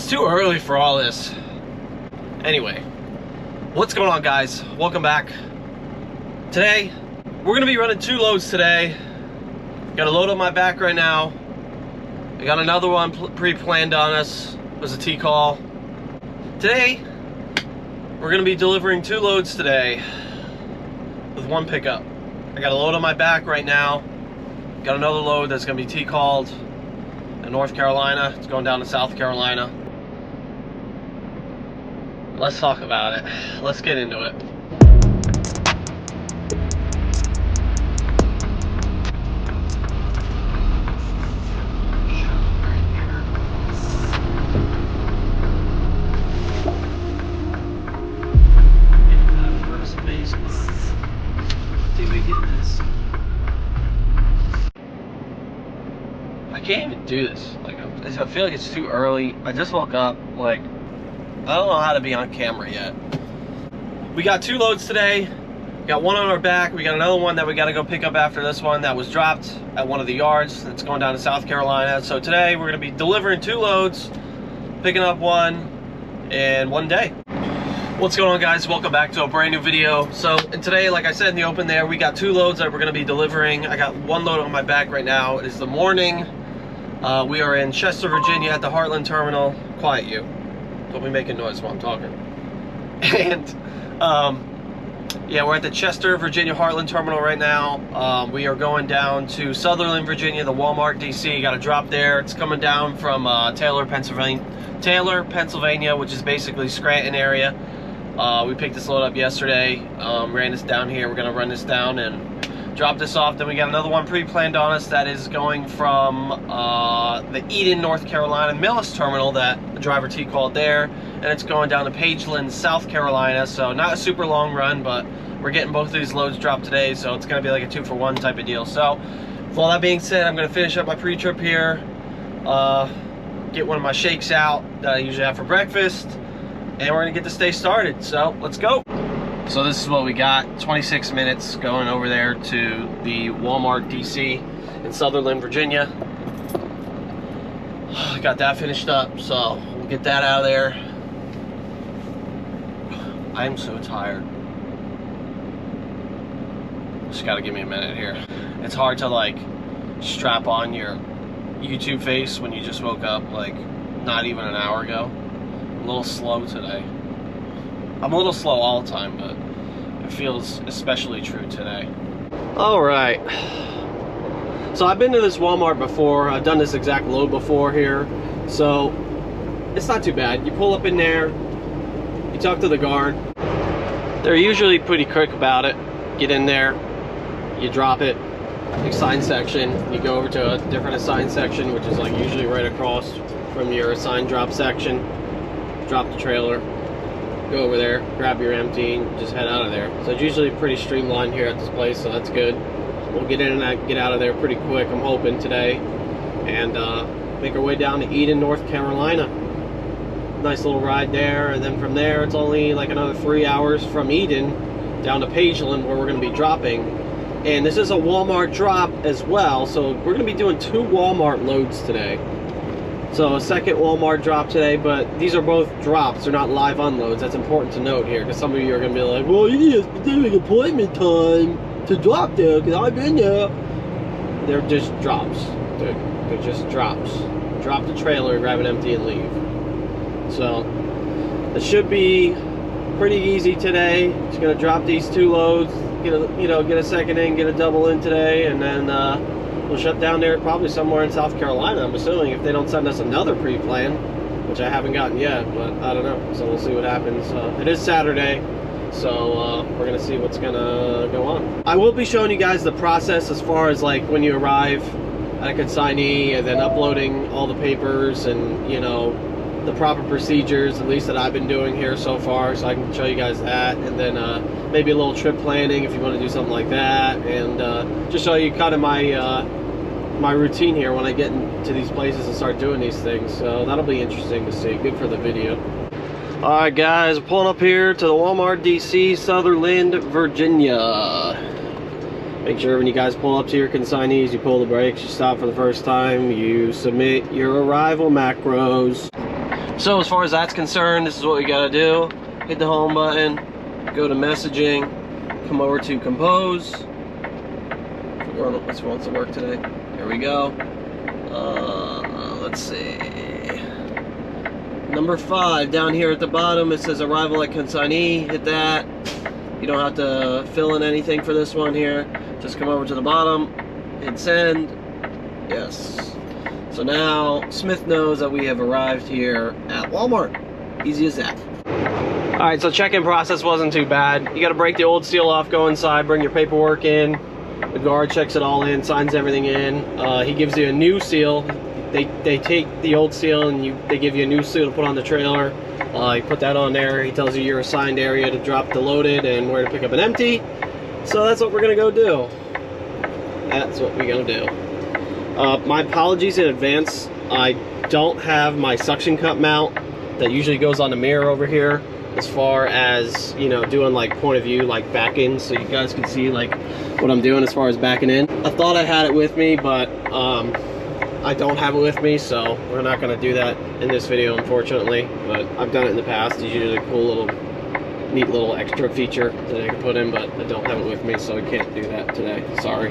It's too early for all this. Anyway, what's going on, guys? Welcome back. Today, we're gonna be running 2 loads today. Got a load on my back right now. I got another one pre-planned on us. It was a T-call. Today, we're gonna be delivering 2 loads today with 1 pickup. I got a load on my back right now. Got another load that's gonna be T-called in North Carolina. It's going down to South Carolina. Let's talk about it. Let's get into it. I can't even do this. Like, I feel like it's too early. I just woke up. Like, I don't know how to be on camera yet. We got 2 loads today. We got 1 on our back. We got another one that we got to go pick up after this one that was dropped at one of the yards. That's going down to South Carolina. So today we're going to be delivering 2 loads, picking up 1 in 1 day. What's going on, guys? Welcome back to a brand new video. So, and today, like I said in the open there, we got 2 loads that we're going to be delivering. I got 1 load on my back right now. It is the morning. We are in Chester, Virginia at the Heartland Terminal. Quiet you. Don't be making noise while I'm talking. And, yeah, we're at the Chester, Virginia Heartland Terminal right now. We are going down to Sutherland, Virginia, the Walmart DC. Got a drop there. It's coming down from Taylor, Pennsylvania, which is basically Scranton area. We picked this load up yesterday, ran this down here. We're going to run this down and drop this off. Then we got another one pre-planned on us that is going from the Eden, North Carolina Millis Terminal that the driver T called there, and it's going down to Pageland, South Carolina. So not a super long run, but we're getting both of these loads dropped today, so it's going to be like a 2-for-1 type of deal. So with all that being said, I'm going to finish up my pre-trip here, get one of my shakes out that I usually have for breakfast, and we're going to get this day started. So let's go. So this is what we got, 26 minutes going over there to the Walmart DC in Sutherland, Virginia. Got that finished up, so we'll get that out of there. I am so tired. Just gotta give me a minute here. It's hard to like strap on your YouTube face when you just woke up like not even an hour ago. I'm a little slow today. I'm a little slow all the time, but it feels especially true today. All right. So I've been to this Walmart before. I've done this exact load before here. So it's not too bad. You pull up in there, you talk to the guard. They're usually pretty quick about it. Get in there, you drop it, assigned section. You go over to a different assigned section, which is like usually right across from your assigned drop section. Drop the trailer. Go over there, grab your empty, and just head out of there. So it's usually pretty streamlined here at this place, so that's good. We'll get in and get out of there pretty quick, I'm hoping, today. And make our way down to Eden, North Carolina. Nice little ride there, and then from there, it's only like another 3 hours from Eden down to Pageland, where we're going to be dropping. And this is a Walmart drop as well, so we're going to be doing 2 Walmart loads today. So a second Walmart drop today, but these are both drops. They're not live unloads. That's important to note here, because some of you are going to be like, well, you need a specific appointment time to drop there, because I've been there. They're just drops. They're just drops. Drop the trailer, grab an empty, and leave. So it should be pretty easy today. Just going to drop these 2 loads, get a second in, get a double in today, and then we'll shut down there probably somewhere in South Carolina, I'm assuming, if they don't send us another pre-plan, which I haven't gotten yet, but I don't know. So we'll see what happens. It is Saturday, so we're going to see what's going to go on. I will be showing you guys the process as far as like when you arrive at a consignee and then uploading all the papers and, you know, the proper procedures, at least that I've been doing here so far, so I can show you guys that, and then maybe a little trip planning if you want to do something like that, and just show you kind of my my routine here when I get into these places and start doing these things. So that'll be interesting to see. Good for the video. Alright guys, pulling up here to the Walmart DC, Sutherland, Virginia. Make sure when you guys pull up to your consignees, you pull the brakes, you stop for the first time, you submit your arrival macros. So as far as that's concerned, this is what we gotta do. Hit the home button, go to messaging, come over to compose. Which wants to work today? Here we go. Let's see. Number 5 down here at the bottom, it says arrival at consignee. Hit that. You don't have to fill in anything for this one here. Just come over to the bottom, hit send. Yes. So now Smith knows that we have arrived here at Walmart. Easy as that. Alright, so check-in process wasn't too bad. You gotta break the old seal off, go inside, bring your paperwork in. The guard checks it all in, signs everything in. He gives you a new seal. They take the old seal and they give you a new seal to put on the trailer. You put that on there. He tells you your assigned area to drop the loaded and where to pick up an empty. So that's what we're gonna go do. That's what we're gonna do. My apologies in advance. I don't have my suction cup mount that usually goes on the mirror over here, as far as, you know, doing like point of view, like back in, so you guys can see like what I'm doing as far as backing in. I thought I had it with me, but I don't have it with me, so we're not going to do that in this video, unfortunately. But I've done it in the past. It's usually a cool little, neat little extra feature that I can put in, but I don't have it with me, so I can't do that today. Sorry.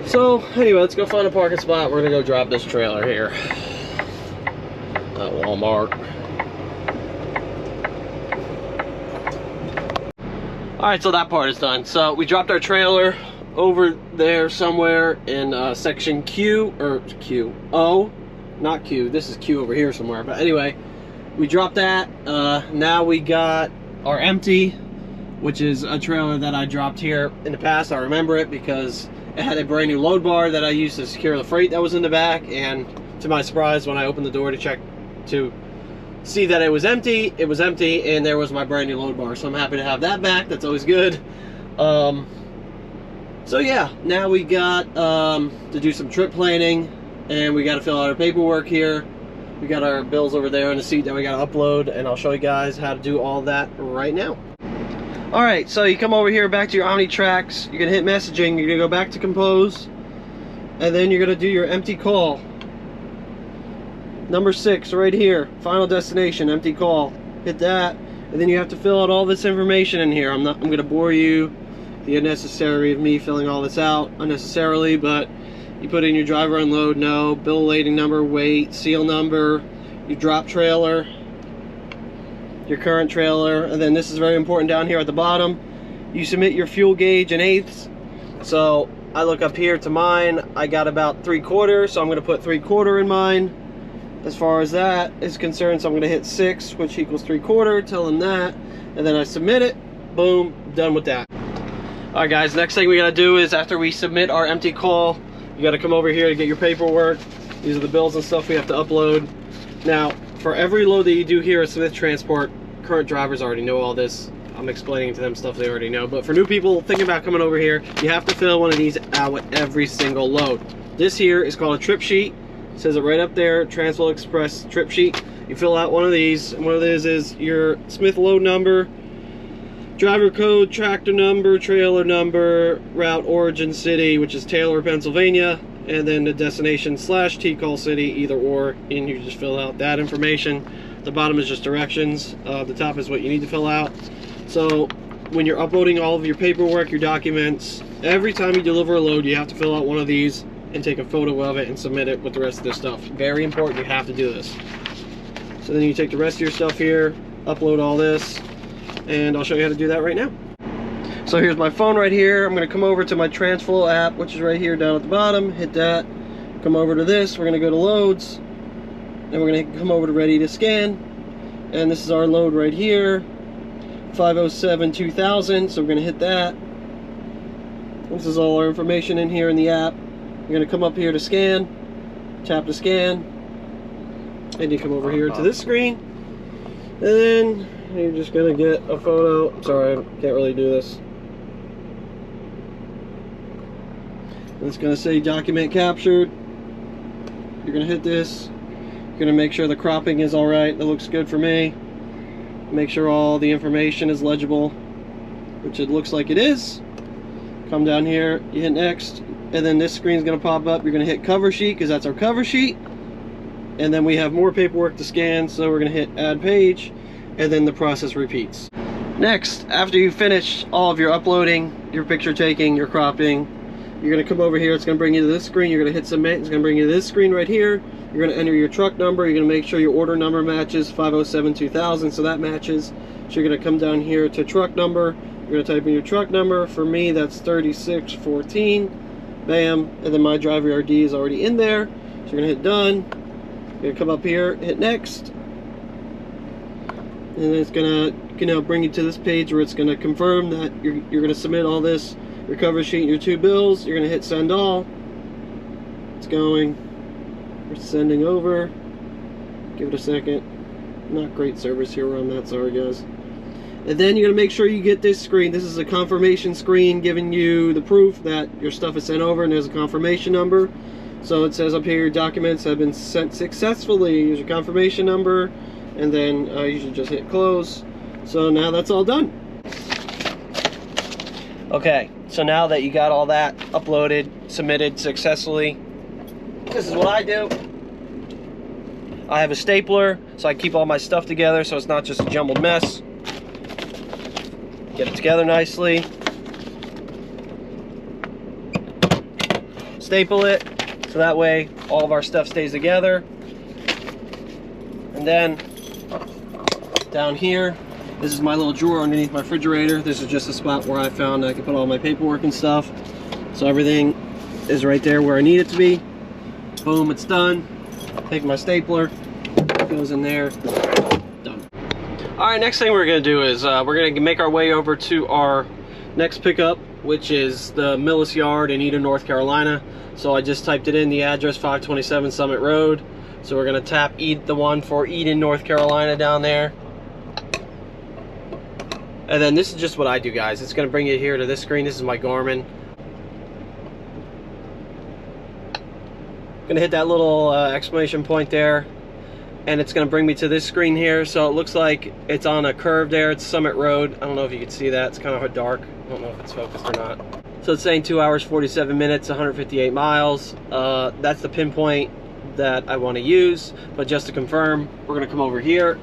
So anyway, let's go find a parking spot. We're going to go drop this trailer here at Walmart. Alright, so that part is done. So we dropped our trailer over there somewhere in section Q, or O, not Q, this is Q over here somewhere. But anyway, we dropped that. Now we got our empty, which is a trailer that I dropped here in the past. I remember it because it had a brand new load bar that I used to secure the freight that was in the back, and to my surprise, when I opened the door to check to see that it was empty, and there was my brand new load bar. So I'm happy to have that back. That's always good. So yeah, now we got to do some trip planning, and we got to fill out our paperwork here. We got our bills over there on the seat that we got to upload, and I'll show you guys how to do all that right now. Alright, so you come over here back to your OmniTracks, you're going to hit messaging, you're going to go back to compose, and then you're going to do your empty call. Number 6 right here, final destination, empty call. Hit that, and then you have to fill out all this information in here. I'm going to bore you the unnecessary of me filling all this out unnecessarily, but you put in your driver unload, no, bill lading number, weight, seal number, your drop trailer, your current trailer, and then this is very important down here at the bottom. You submit your fuel gauge in eighths. So I look up here to mine, I got about 3/4, so I'm going to put 3/4 in mine. As far as that is concerned, so I'm going to hit 6, which equals 3/4, tell them that, and then I submit it. Boom, done with that. Alright guys, next thing we got to do is, after we submit our empty call, you got to come over here to get your paperwork. These are the bills and stuff we have to upload. Now, for every load that you do here at Smith Transport, current drivers already know all this. I'm explaining to them stuff they already know. But for new people thinking about coming over here, you have to fill one of these out with every single load. This here is called a trip sheet. It says it right up there, Transworld Express trip sheet. You fill out one of these, and what it is your Smith load number, driver code, tractor number, trailer number, route, origin city, which is Taylor, Pennsylvania, and then the destination / T-call city, either or, and you just fill out that information. The bottom is just directions. The top is what you need to fill out. So when you're uploading all of your paperwork, your documents, every time you deliver a load, you have to fill out one of these and take a photo of it and submit it with the rest of this stuff. Very important, you have to do this. So then you take the rest of your stuff here, upload all this, and I'll show you how to do that right now. So here's my phone right here. I'm going to come over to my Transflow app, which is right here down at the bottom. Hit that. Come over to this. We're going to go to loads. And we're going to come over to ready to scan. And this is our load right here. 507-2000. So we're going to hit that. This is all our information in here in the app. We're going to come up here to scan. Tap to scan. And you come over here to this screen. And then you're just going to get a photo. Sorry, I can't really do this. It's going to say document captured. You're going to hit this. You're going to make sure the cropping is alright. That looks good for me. Make sure all the information is legible, which it looks like it is. Come down here, you hit next, and then this screen is going to pop up. You're going to hit cover sheet, because that's our cover sheet. and then we have more paperwork to scan, so we're gonna hit add page, and then the process repeats. Next, after you finish all of your uploading, your picture taking, your cropping, you're gonna come over here, it's gonna bring you to this screen, you're gonna hit submit, it's gonna bring you to this screen right here, you're gonna enter your truck number, you're gonna make sure your order number matches 507-2000, so that matches. So you're gonna come down here to truck number, you're gonna type in your truck number, for me that's 3614, bam, and then my driver ID is already in there, so you're gonna hit done, you're gonna come up here, hit next, and then it's gonna bring you to this page where it's gonna confirm that you're gonna submit all this, your cover sheet and your 2 bills. You're gonna hit send all. It's going. We're sending over. Give it a second. Not great service here where I'm at, sorry guys. And then you're gonna make sure you get this screen. This is a confirmation screen giving you the proof that your stuff is sent over, and there's a confirmation number. So it says up here your documents have been sent successfully. Here's your confirmation number, and then you should just hit close. So now that's all done. Okay, so now that you got all that uploaded, submitted successfully, this is what I do. I have a stapler, so I keep all my stuff together so it's not just a jumbled mess. Get it together nicely. Staple it, so that way all of our stuff stays together. And then, down here, this is my little drawer underneath my refrigerator. This is just a spot where I found I can put all my paperwork and stuff. So everything is right there where I need it to be. Boom, it's done. Take my stapler, goes in there, done. All right, next thing we're gonna do is we're gonna make our way over to our next pickup, which is the Millis Yard in Eden, North Carolina. So I just typed it in, the address 527 Summit Road. So we're gonna tap the one for Eden, North Carolina down there. And then this is just what I do, guys. It's gonna bring you here to this screen. This is my Garmin. Gonna hit that little exclamation point there, and it's gonna bring me to this screen here. So it looks like it's on a curve there. It's Summit Road. I don't know if you can see that. It's kind of dark. I don't know if it's focused or not. So it's saying 2 hours, 47 minutes, 158 miles. That's the pinpoint that I want to use. But just to confirm, we're gonna come over here.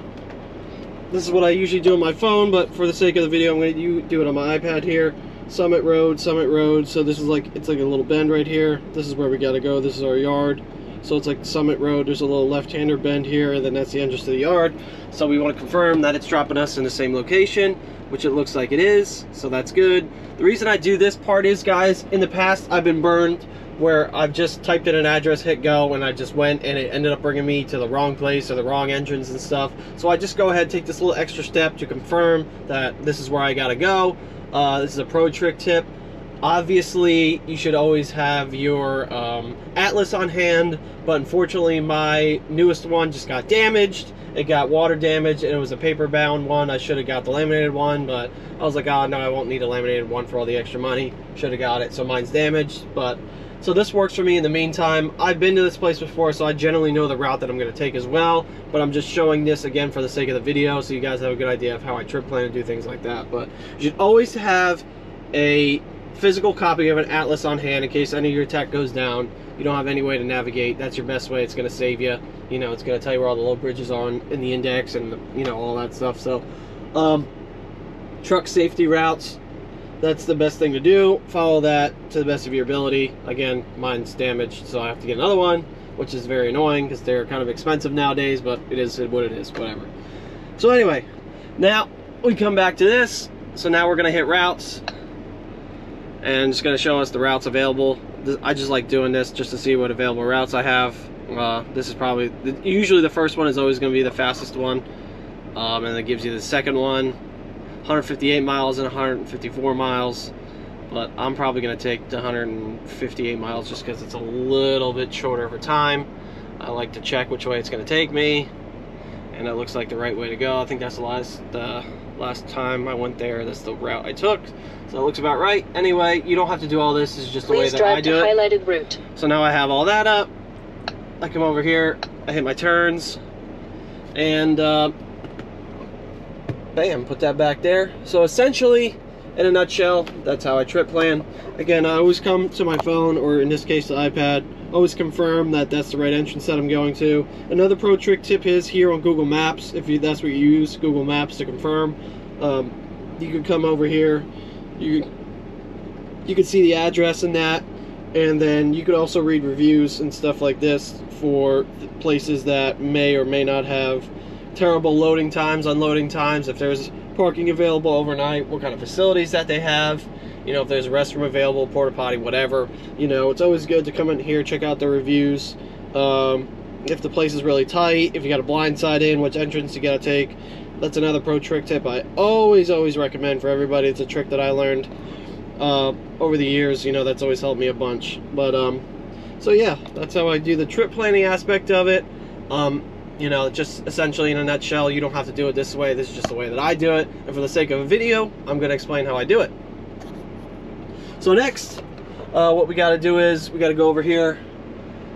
This is what I usually do on my phone, but for the sake of the video, I'm going to do it on my iPad here. Summit Road, Summit Road. So this is like, it's like a little bend right here. This is where we got to go. This is our yard. So it's like Summit Road. There's a little left-hander bend here, and then that's the entrance to the yard. So we want to confirm that it's dropping us in the same location, which it looks like it is. So that's good. The reason I do this part is, guys, in the past I've been burned where I've just typed in an address, hit go, and I just went, and it ended up bringing me to the wrong place or the wrong entrance and stuff. So I just go ahead, take this little extra step to confirm that this is where I gotta go. This is a pro trick tip. Obviously, you should always have your atlas on hand, but unfortunately my newest one just got damaged. It got water damage, and it was a paper bound one. I should have got the laminated one, but I was like, oh no, I won't need a laminated one for all the extra money. Should have got it, so mine's damaged. But so this works for me in the meantime. I've been to this place before, so I generally know the route that I'm going to take as well, but I'm just showing this again for the sake of the video, so you guys have a good idea of how I trip plan and do things like that. But you should always have a physical copy of an atlas on hand in case any of your tech goes down. You don't have any way to navigate. That's your best way. It's going to save you. You know, it's going to tell you where all the low bridges are in the index and, you know, all that stuff. So truck safety routes, that's the best thing to do. Follow that to the best of your ability. Again, mine's damaged, so I have to get another one, which is very annoying because they're kind of expensive nowadays, but it is what it is, whatever. So anyway, now we come back to this. So now we're gonna hit routes, and it's gonna show us the routes available. I just like doing this just to see what available routes I have. This is probably, usually the first one is always gonna be the fastest one, and it gives you the second one. 158 miles and 154 miles, but I'm probably going to take the 158 miles just because it's a little bit shorter for time. I like to check which way it's going to take me, and it looks like the right way to go. I think that's the last time I went there, that's the route I took, so it looks about right. Anyway, you don't have to do all this. This is just the way that I do it. Highlighted route. So now I have all that up. I come over here, I hit my turns, and bam, put that back there. So essentially, in a nutshell, that's how I trip plan. Again, I always come to my phone, or in this case the iPad, always confirm that that's the right entrance that I'm going to. Another pro trick tip is here on Google Maps, if that's what you use, Google Maps to confirm. You can come over here, you can see the address in that, and then you could also read reviews and stuff like this for places that may or may not have terrible loading times, unloading times, if there's parking available overnight, what kind of facilities that they have, you know, if there's a restroom available, porta potty, whatever. You know, it's always good to come in here, check out the reviews. If the place is really tight, if you got a blind side in, which entrance you gotta take. That's another pro trick tip I always recommend for everybody. It's a trick that I learned over the years, you know, that's always helped me a bunch. But so yeah, that's how I do the trip planning aspect of it. You know, just essentially in a nutshell, you don't have to do it this way. This is just the way that I do it. And for the sake of a video, I'm going to explain how I do it. So next, what we got to do is we got to go over here.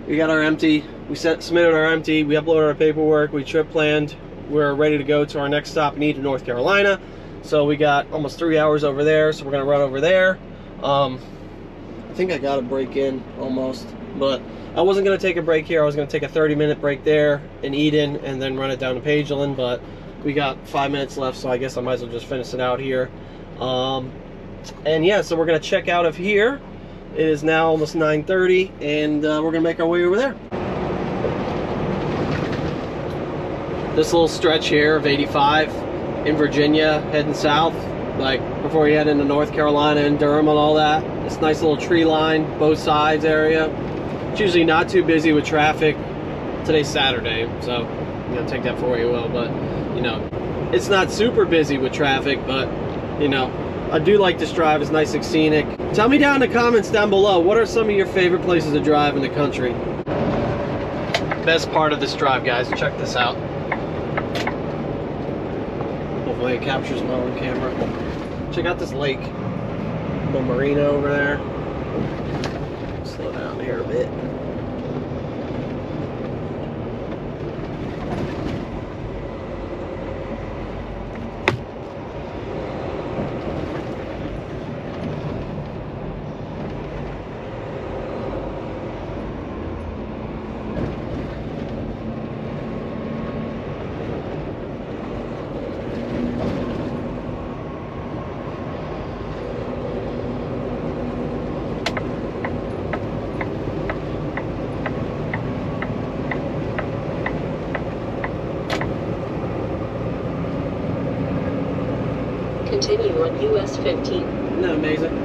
We got our empty. We submitted our empty. We uploaded our paperwork. We trip planned. We're ready to go to our next stop in Eden, North Carolina. So we got almost 3 hours over there. So we're going to run over there. I think I got a break in almost, but I wasn't going to take a break here. I was going to take a 30-minute break there in Eden and then run it down to Pageland, but we got 5 minutes left, so I guess I might as well just finish it out here. And yeah, so we're going to check out of here. It is now almost 9:30, and we're going to make our way over there. This little stretch here of 85 in Virginia, heading south, like before you head into North Carolina and Durham and all that. This nice little tree line, both sides area. It's usually not too busy with traffic. Today's Saturday, so you know, take that for what you will, but you know, it's not super busy with traffic, but you know, I do like this drive. It's nice and scenic. Tell me down in the comments down below, what are some of your favorite places to drive in the country? Best part of this drive, guys, check this out. Hopefully it captures my own camera. Check out this lake. Little marina over there. Slow down here a bit. Continue on US 15. Isn't that amazing?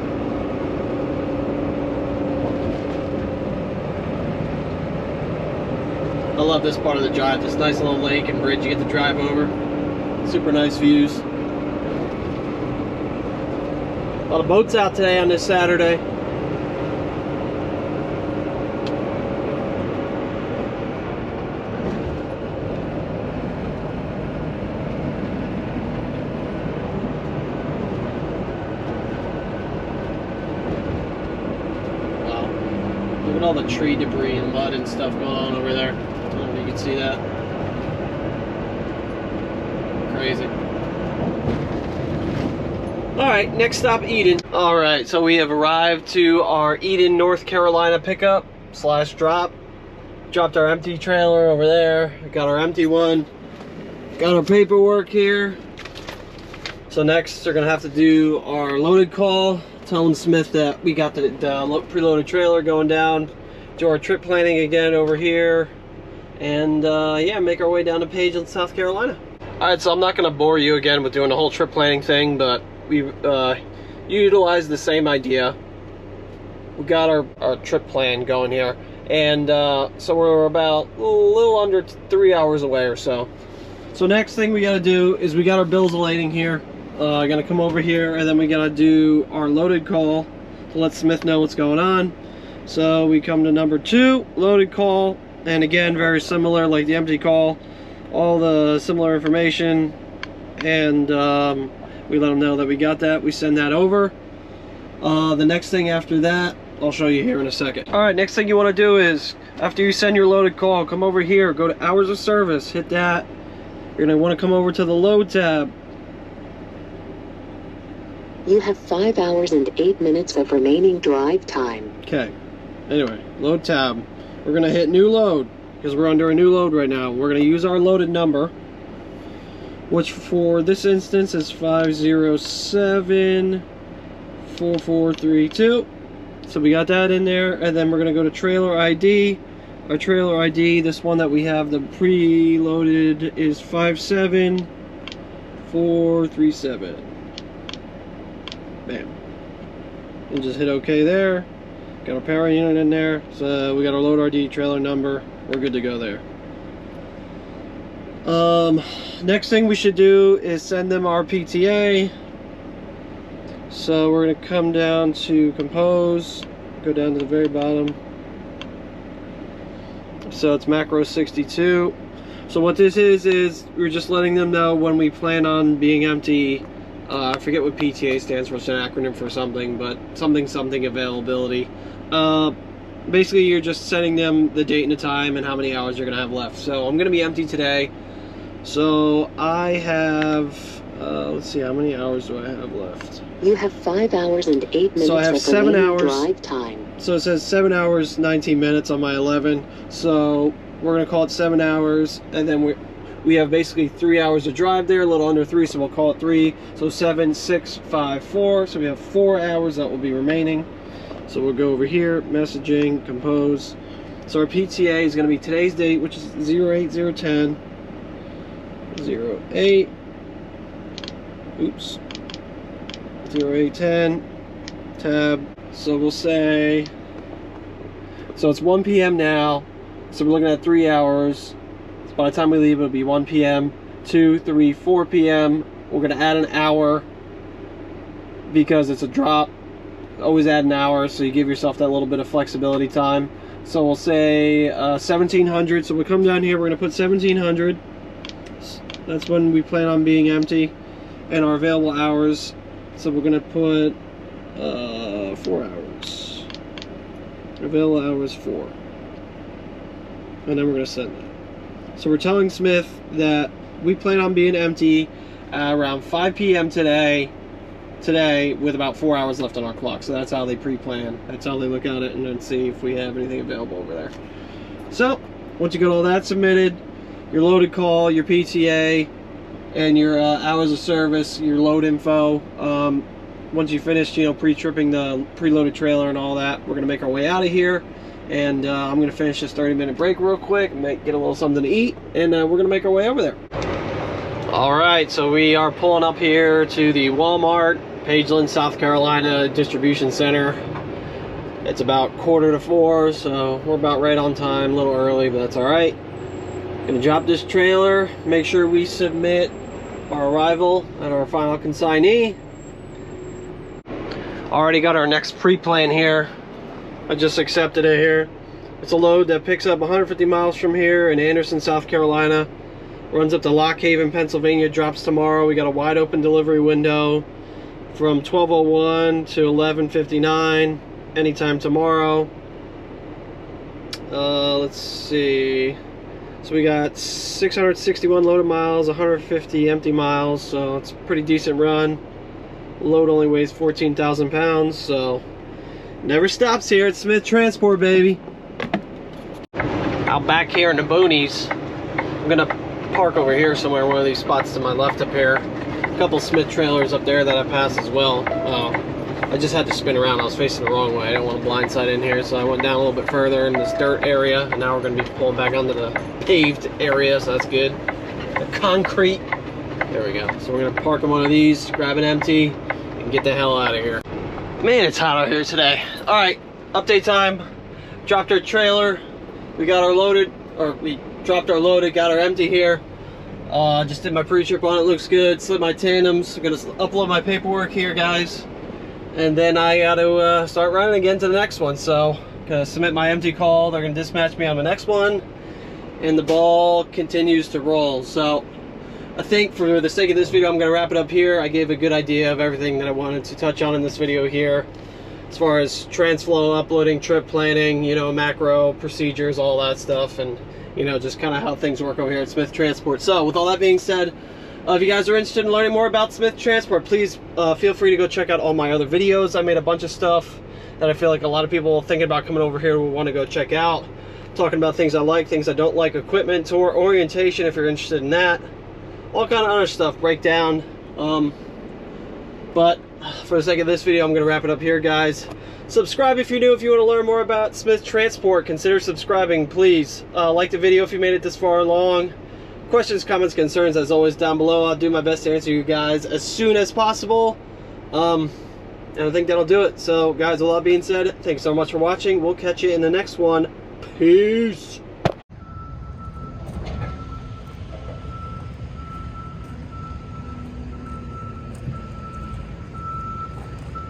I love this part of the drive. This nice little lake and bridge you get to drive over. Super nice views. A lot of boats out today on this Saturday. Look at all the tree debris and mud and stuff going on over there. I don't know if you can see that. Crazy. Alright, next stop, Eden. Alright, so we have arrived to our Eden, North Carolina pickup / drop. Dropped our empty trailer over there. Got our empty one. Got our paperwork here. So next, they're going to have to do our loaded call. Telling Smith that we got the preloaded trailer going down. Do our trip planning again over here. And yeah, make our way down to Pageland, South Carolina. Alright, so I'm not going to bore you again with doing the whole trip planning thing, but we utilized the same idea. We got our trip plan going here. And so we're about a little under 3 hours away or so. So next thing we got to do is we got our bills awaiting here. Gonna come over here, and then we gotta do our loaded call to let Smith know what's going on. So we come to number 2, loaded call, and again, very similar like the empty call, all the similar information, and we let them know that we got that. We send that over. The next thing after that, I'll show you here in a second. Alright, next thing you want to do is, after you send your loaded call, come over here, go to hours of service, hit that. You're gonna want to come over to the load tab. You have 5 hours and 8 minutes of remaining drive time. Okay. Anyway, load tab. We're going to hit new load because we're under a new load right now. We're going to use our loaded number, which for this instance is 5074432. So we got that in there, and then we're going to go to trailer ID. Our trailer ID, this one that we have the preloaded, is 57437. Bam. And just hit OK there. Got our power unit in there. So we got our load RD trailer number. We're good to go there. Next thing we should do is send them our PTA. So we're going to come down to compose, go down to the very bottom. So it's macro 62. So what this is we're just letting them know when we plan on being empty. I forget what PTA stands for. It's an acronym for something, but something availability. Basically, you're just sending them the date and the time and how many hours you're going to have left. So I'm going to be empty today. So I have, let's see, how many hours do I have left? You have 5 hours and 8 minutes so I have of 7 hours drive time. So it says 7 hours 19 minutes on my 11. So we're going to call it 7 hours, and then we have basically 3 hours to drive there, a little under 3, so we'll call it 3. So 7, 6, 5, 4. So we have 4 hours that will be remaining. So we'll go over here, messaging, compose. So our PTA is going to be today's date, which is 08010. 08. Oops. 0810. Tab. So we'll say. So it's 1 p.m. now. So we're looking at 3 hours. So by the time we leave, it'll be 1 p.m., 2, 3, 4 p.m. We're going to add an hour because it's a drop. Always add an hour, so you give yourself that little bit of flexibility time. So we'll say 1700. So we'll come down here, we're going to put 1700. That's when we plan on being empty. And our available hours, so we're going to put 4 hours. Available hours 4. And then we're going to send that. So we're telling Smith that we plan on being empty around 5 p.m. today with about 4 hours left on our clock. So that's how they pre-plan. That's how they look at it and then see if we have anything available over there. So once you get all that submitted, your loaded call, your PTA, and your hours of service, your load info, once you finish, pre-tripping the preloaded trailer and all that, we're going to make our way out of here. And I'm going to finish this 30-minute break real quick, get a little something to eat, and we're going to make our way over there. Alright, so we are pulling up here to the Walmart, Pageland, South Carolina distribution center. It's about 3:45, so we're about right on time, a little early, but that's alright. Gonna drop this trailer, make sure we submit our arrival and our final consignee. Already got our next pre-plan here. I just accepted it here. It's a load that picks up 150 miles from here in Anderson, South Carolina. Runs up to Lock Haven, Pennsylvania, drops tomorrow. We got a wide open delivery window from 12:01 to 11:59, anytime tomorrow. Let's see. So we got 661 loaded miles, 150 empty miles, so it's a pretty decent run. Load only weighs 14,000 pounds, so never stops here at Smith Transport, baby. Out back here in the boonies, I'm gonna park over here somewhere, one of these spots to my left up here. A couple Smith trailers up there that I passed as well. I just had to spin around. I was facing the wrong way. I didn't want to blindside in here, so I went down a little bit further in this dirt area, and now we're going to be pulling back onto the paved area, so that's good. The concrete. There we go. So we're going to park in one of these, grab an empty, and get the hell out of here. Man, it's hot out here today. All right, update time. Dropped our trailer. We got our loaded, or we dropped our loaded, got our empty here. Just did my pre-trip on it, looks good. Slid my tandems. I'm gonna upload my paperwork here, guys. And then I got to start running again to the next one. So, gonna submit my empty call. They're gonna dispatch me on the next one. And the ball continues to roll. So, I think for the sake of this video, I'm gonna wrap it up here. I gave a good idea of everything that I wanted to touch on in this video here. As far as TransFlow, uploading, trip planning, macro procedures, all that stuff. And just kind of how things work over here at Smith Transport. So with all that being said, If you guys are interested in learning more about Smith Transport, please feel free to go check out all my other videos. I made a bunch of stuff that I feel like a lot of people thinking about coming over here will want to go check out. Talking about things I like, things I don't like, equipment, tour, orientation if you're interested in that. All kind of other stuff, breakdown. But for the sake of this video, I'm going to wrap it up here, guys. Subscribe if you're new. If you want to learn more about Smith Transport, consider subscribing, please. Like the video if you made it this far along. Questions, comments, concerns, as always, down below. I'll do my best to answer you guys as soon as possible. And I think that'll do it. So, guys, with all that being said, thanks so much for watching. We'll catch you in the next one. Peace.